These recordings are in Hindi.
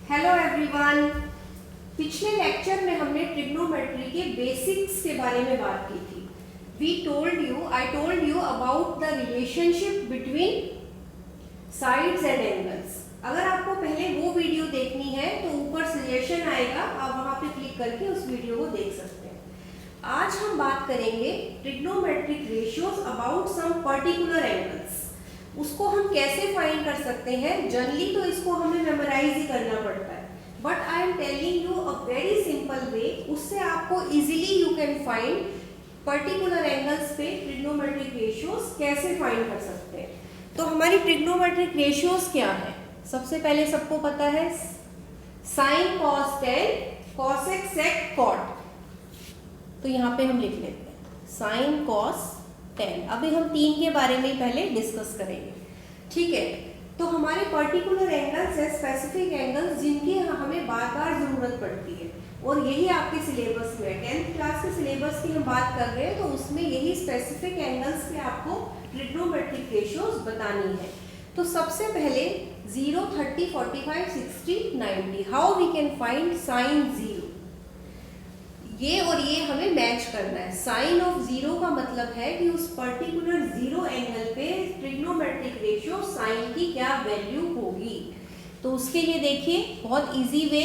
Hello everyone. पिछले लेक्चर में हमने ट्रिग्नोमेट्री के बेसिक्स के बारे में बात की थी। I told you about the relationship between sides and angles. अगर आपको पहले वो वीडियो देखनी है तो ऊपर सजेशन आएगा, आप वहां पे क्लिक करके उस वीडियो को देख सकते हैं। आज हम बात करेंगे trigonometric ratios about some particular angles. उसको हम कैसे फाइंड कर सकते हैं? जनरली तो इसको हमें मेमोराइज ही करना पड़ता है, but I am telling you a very simple way. उससे आपको easily you can find particular angles पे ट्रिग्नोमेट्रिक रेशियोज कैसे फाइंड कर सकते हैं। तो हमारी ट्रिग्नोमेट्रिक रेशियोज क्या है? सबसे पहले सबको पता है sine cos tan cosec sec cot. तो यहाँ पे हम लिख लेते हैं साइन कॉस टेन। अभी हम तीन के बारे में पहले डिस्कस करेंगे, ठीक है। तो हमारे पर्टिकुलर एंगल्स है स्पेसिफिक एंगल्स जिनकी हमें बार बार जरूरत पड़ती है, और यही आपके सिलेबस में है। 10th क्लास के सिलेबस की हम बात कर रहे हैं, तो उसमें यही स्पेसिफिक एंगल्स पे आपको ट्रिग्नोमेट्रिक रेशियोज बतानी है। तो सबसे पहले 0, 30, 45, 60, 90। How we can find sine 0? ये और ये हमें मैच करना है। साइन ऑफ 0 का मतलब है कि उस पर्टिकुलर 0 एंगल पे ट्रिग्नोमेट्रिक रेशियो साइन की क्या वैल्यू होगी। तो उसके लिए देखिए बहुत इजी वे,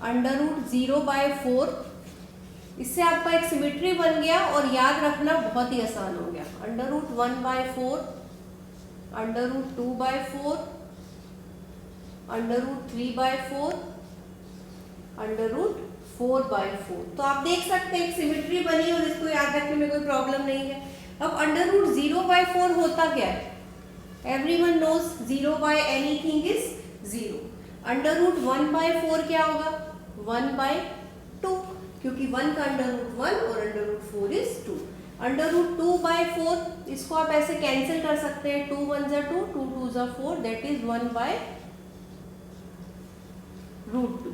√0/4। इससे आपका एक सिमेट्री बन गया और याद रखना बहुत ही आसान हो गया। √1/4, √2/4, √3/4, √4/4। तो आप देख सकते हैं एक सिमेट्री बनी और इसको याद रखने में कोई प्रॉब्लम नहीं है। अब √0/4 होता क्या है? Everyone knows 0/anything is 0। √1/4 क्या होगा? 1/2, क्योंकि 1 का √1 और √4 इज 2। √2/4 इसको आप ऐसे कैंसिल कर सकते हैं। 2 1 जा 2, 2 2 जा 4, that is 1/√2।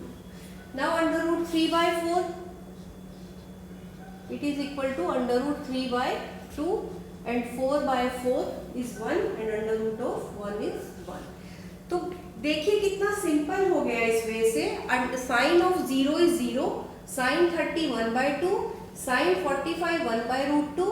Now √3/4, it is equal to √3/2, and 4/4 is 1 and √1 is 1। तो देखिए कितना सिंपल हो गया इस वे से। Sine of 0 is 0, sine 30 1/2, sine 45 1/√2,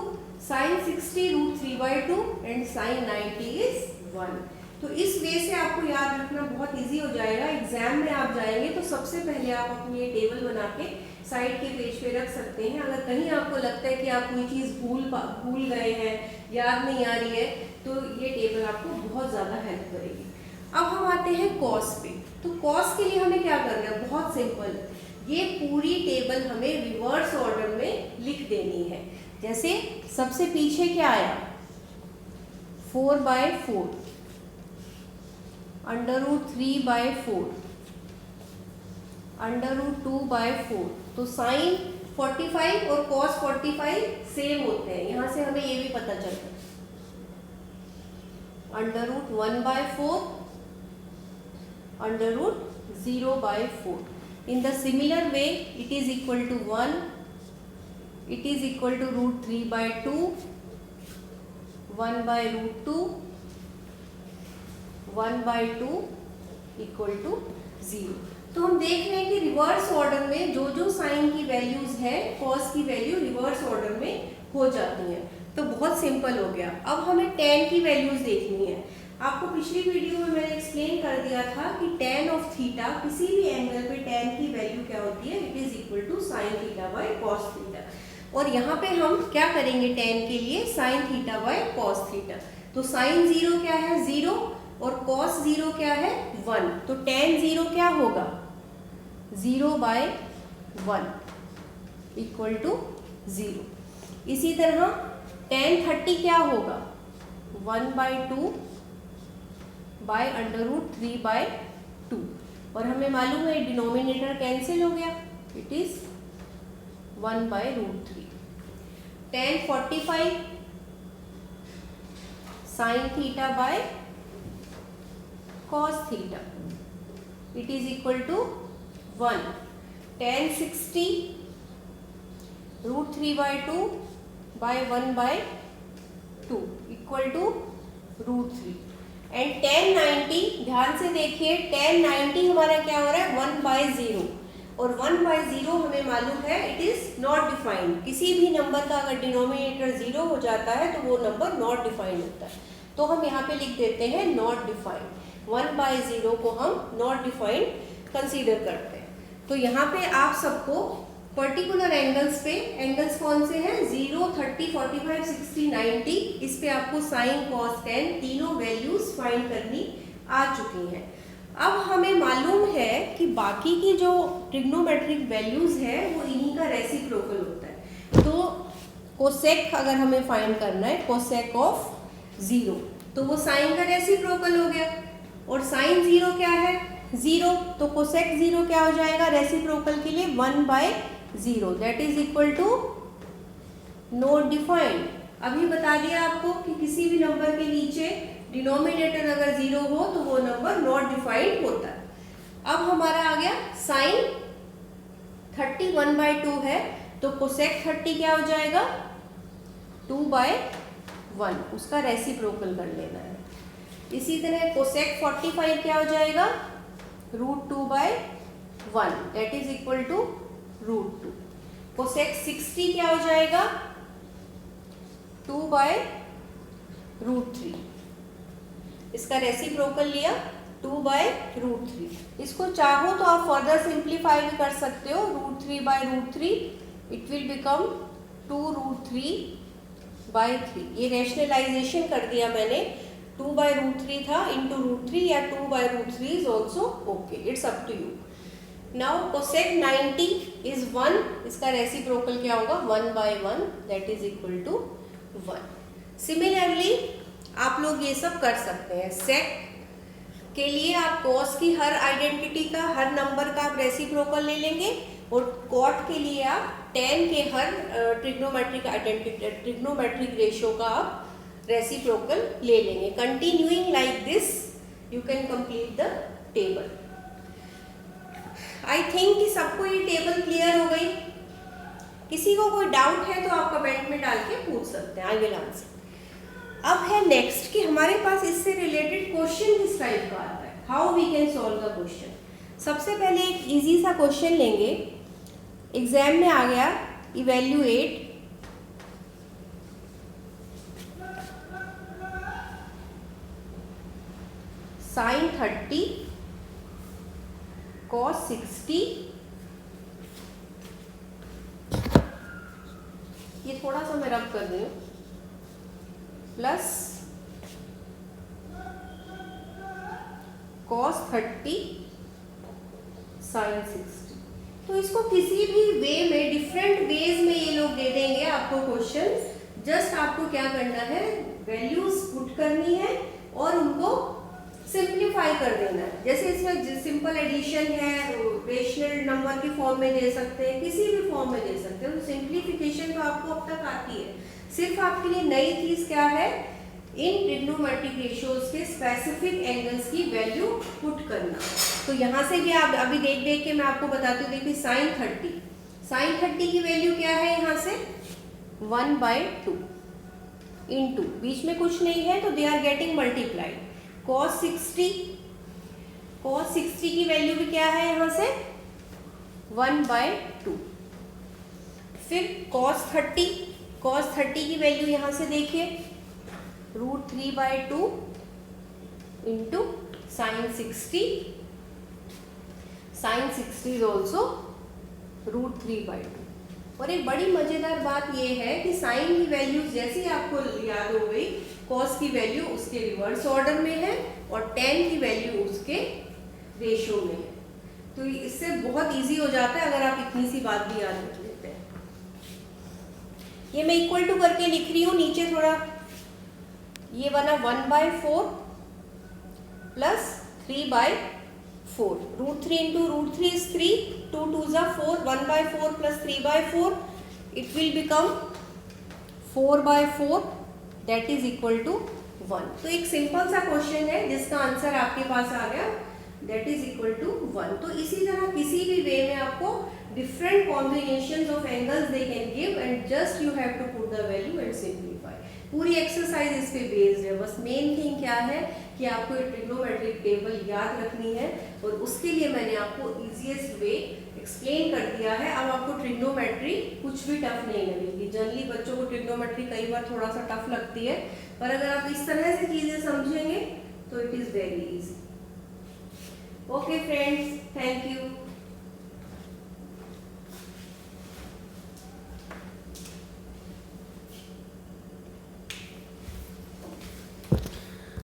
sine 60 √3/2 and sine 90 is 1। तो इस वे से आपको याद रखना बहुत इजी हो जाएगा। एग्जाम में आप जाएंगे तो सबसे पहले आप अपनी ये टेबल बना के साइड के पेज पे रख सकते हैं। अगर कहीं आपको लगता है कि आप कोई चीज़ भूल गए हैं, याद नहीं आ रही है, तो ये टेबल आपको बहुत ज़्यादा हेल्प करेगी। अब हम आते हैं कॉस पे। तो कॉस के लिए हमें क्या करना है? बहुत सिंपल, ये पूरी टेबल हमें रिवर्स ऑर्डर में लिख देनी है। जैसे सबसे पीछे क्या आया? 4/4, √3/4, √2/4। तो साइन 45 और कॉस 45 सेम होते हैं, यहां से हमें ये भी पता चलता है। √1/4, √0/4। In the similar way it is equal to 1, it is equal to √3/2, 1/√2, 1/2 equal to 0। तो हम देख रहे हैं कि रिवर्स ऑर्डर में जो जो साइन की वैल्यूज है, कॉस की वैल्यू रिवर्स ऑर्डर में हो जाती हैं। तो बहुत सिंपल हो गया। अब हमें टेन की वैल्यूज देखनी है। आपको पिछली वीडियो में मैंने एक्सप्लेन कर दिया था कि टेन ऑफ थीटा, किसी भी एंगल पे टेन की वैल्यू क्या होती है? It is equal to sine theta by cos theta. और यहाँ पे हम क्या करेंगे टेन के लिए? Sine theta by cos theta. तो साइन 0 क्या है? 0, और cos 0 क्या है? 1। तो tan 0 क्या होगा? 0/1 इक्वल टू 0। इसी तरह tan 30 क्या होगा? 1/2 बाय √3/2। और हमें मालूम है डिनोमिनेटर कैंसिल हो गया, it is 1/√3। tan 45 sine theta by cos theta, it is equal to 1। tan 60 √3/2 by 1/2 equal to √3। And tan 90, ध्यान से देखिए tan 90 हमारा क्या हो रहा है 1/0, और 1/0 हमें मालूम है इट इज नॉट डिफाइंड। किसी भी नंबर का अगर डिनोमिनेटर 0 हो जाता है तो वो नंबर नॉट डिफाइंड होता है, तो हम यहाँ पे लिख देते हैं नॉट डिफाइंड। 1/0 को हम नॉट डिफाइंड कंसीडर करते हैं। तो यहाँ पे आप सबको पर्टिकुलर एंगल्स पे, एंगल्स कौन से हैं 0, 30, 45, 60, 90, इस पे आपको साइन कॉस टेन तीनों वैल्यूज फाइंड करनी आ चुकी हैं। अब हमें मालूम है कि बाकी की जो ट्रिग्नोमेट्रिक वैल्यूज है वो इन्हीं का रेसिप्रोकल होता है। तो कोसेक अगर हमें फाइंड करना है कोसेक ऑफ 0, तो वो साइन का रेसिप्रोकल हो गया, और साइन 0 क्या है 0, तो कोसेक 0 क्या हो जाएगा रेसिप्रोकल के लिए 1/0, that is equal to not defined. अभी बता दिया आपको कि किसी भी नंबर के नीचे डिनोमिनेटर अगर 0 हो तो वो नंबर नॉट डिफाइंड होता है। अब हमारा आ गया साइन 30 1/2 है, तो कोसेक 30 क्या हो जाएगा 2/1, उसका रेसिप्रोकल कर लेना है। इसी तरह कोसेक 45 क्या हो जाएगा √2/1, that is equal to √2। Cosec 60 क्या हो जाएगा 2/√3, इसका रेसिप्रोकल लिया 2/√3। इसको चाहो तो आप फर्दर सिंप्लीफाई भी कर सकते हो, √3/√3 इट विल बिकम 2√3/3। ये रैशनलाइजेशन कर दिया मैंने, 2/√3 था इंटू √3 या 2/√3 is also okay, it's up to you. Now cosec 90 is 1, इसका रेसिप्रोकल क्या होगा 1/1, that is equal to 1। Similarly आप लोग ये सब कर सकते हैं। सेक के लिए आप कॉस की हर आइडेंटिटी का, हर नंबर का आप रेसिप्रोकल ले लेंगे, और कॉट के लिए आप tan के हर ट्रिग्नोमेट्रिक रेशियो का आप रेसिप्रोकल ले लेंगे। Continuing like this you can complete the table. I think कि सबको ये टेबल क्लियर हो गई। किसी को कोई डाउट है तो आप कमेंट में डाल के पूछ सकते हैं, आई विल आंसर। अब है नेक्स्ट कि हमारे पास इससे रिलेटेड क्वेश्चन किस टाइप का आता है, how we can solve the question. सबसे पहले एक इजी सा क्वेश्चन लेंगे, एग्जाम में आ गया इवैल्यूएट sin 30 cos 60, ये थोड़ा सा मैं रब कर रही हूँ, प्लस cos 30 sin 60। तो इसको किसी भी वे में, डिफरेंट वेज में ये लोग दे देंगे आपको क्वेश्चन। जस्ट आपको क्या करना है, वैल्यूज पुट करनी है और उनको सिंप्लीफाई कर देना है। जैसे इसमें सिंपल एडिशन है, रेशनल नंबर की फॉर्म में दे सकते हैं, किसी भी फॉर्म में दे सकते हैं। तो सिंप्लीफिकेशन तो आपको अब तक आती है, सिर्फ आपके लिए नई चीज क्या है, इन ट्रिग्नोमेट्रिक रेशियोज के स्पेसिफिक एंगल्स की वैल्यू पुट करना। तो यहाँ से भी आप अभी देख देख के मैं आपको बताती हूँ। देखिए साइन 30 की वैल्यू क्या है, यहाँ से 1/2 इंटू, बीच में कुछ नहीं है तो they are getting multiplied. cos 60 की वैल्यू भी क्या है, यहाँ से 1/2। फिर cos 30 की वैल्यू यहाँ से देखिए √3/2 इंटू sin 60 इज ऑल्सो √3/2। और एक बड़ी मजेदार बात यह है कि साइन की वैल्यू जैसी आपको याद हो गई, कॉस की वैल्यू उसके रिवर्स ऑर्डर में है और tan की वैल्यू उसके रेशियो में है। तो इससे बहुत इजी हो जाता है अगर आप इतनी सी बात भी याद रख लेते हैं। ये मैं इक्वल टू करके लिख रही हूँ, नीचे थोड़ा ये बना 1/4 plus 3/4, √3 into √3 is 3, 2 2s are 4, 1/4 plus 3/4 it will become 4/4, that is equal to 1। तो एक सिंपल सा क्वेश्चन है जिसका आंसर आपके पास आ गया, दैट इज इक्वल टू 1। तो इसी तरह किसी भी वे में आपको different combinations of angles they can give and just you have to put the value and simplify. पूरी एक्सरसाइज इस पे बेस्ड है। बस मेन थिंग क्या है कि आपको ये ट्रिग्नोमेट्रिक टेबल याद रखनी है, और उसके लिए मैंने आपको इजीएस्ट वे एक्सप्लेन कर दिया है। अब आपको ट्रिग्नोमेट्री कुछ भी टफ नहीं लगेगी। जनरली बच्चों को ट्रिग्नोमेट्री कई बार थोड़ा सा टफ लगती है, पर अगर आप इस तरह से चीजें समझेंगे तो it is very easy. Okay friends, thank you.